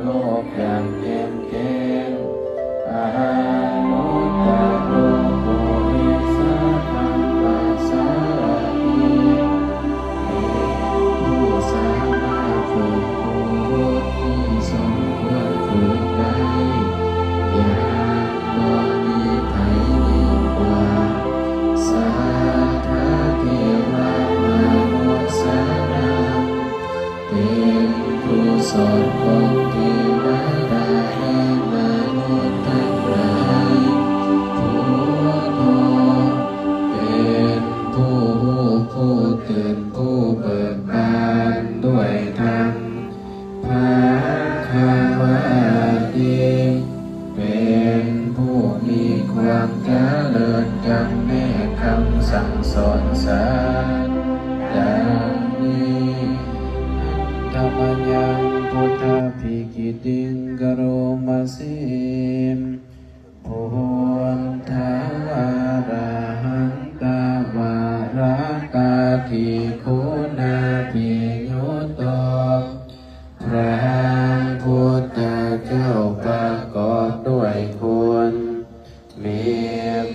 โลกอย่างเย็นเย็นอานุตตโรโภวิสัทธัมมัสสารถิผู้สามารถฝึกผู้รู้ที่สมควรฝึกได้อย่างบ่มีไผยิ่งกว่าสัทธเทวมนุษย์สานังเป็นผู้สอนของเทวดาและมนุษย์ทั้งหลายพุทโธเป็นผู้รู้ผู้ตื่นผู้เบิกบานด้วยธรรมภควติเป็นผู้มีความเจริญจำแนกคำสั่งสอนสารดังนี้ธรรมยังพุทธภิกิติงกโรมาสิมพุทธวาระหันตวาระกาทิคุณาภิโยโตพระพุทธเจ้าประกอบด้วยคุณมี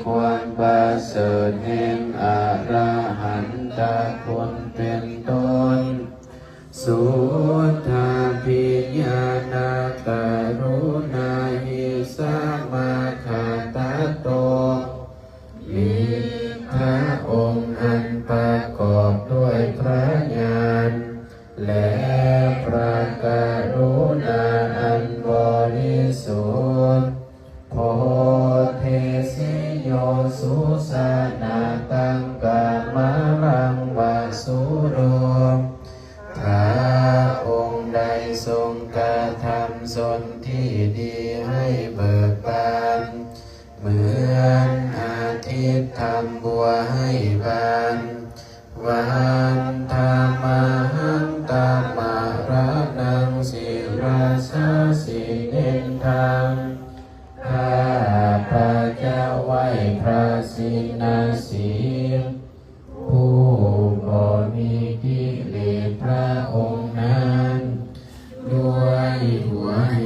ความประเสริฐแห่งอรหันตคุณเป็นต้นสุทธาภิญาณกรุณาหิสามาคาตโตมีพระองค์อันประกอบด้วยพระญาณและพระกรุณาอันบริสุทธิ์โพเทสิโยสุสานาตังกามลังวาสุโรพระองค์ใดทรงกระทำสนที่ดีให้เบิกบานเหมือนอาทิตย์ทำบัวให้บานวันธรรมหังตามารนังสิราสาสิเนนทังข้าพระเจ้าไหว้พระสินาสีผู้บ่มีกิเลสพระองค์นั้นด้วยหัวแห่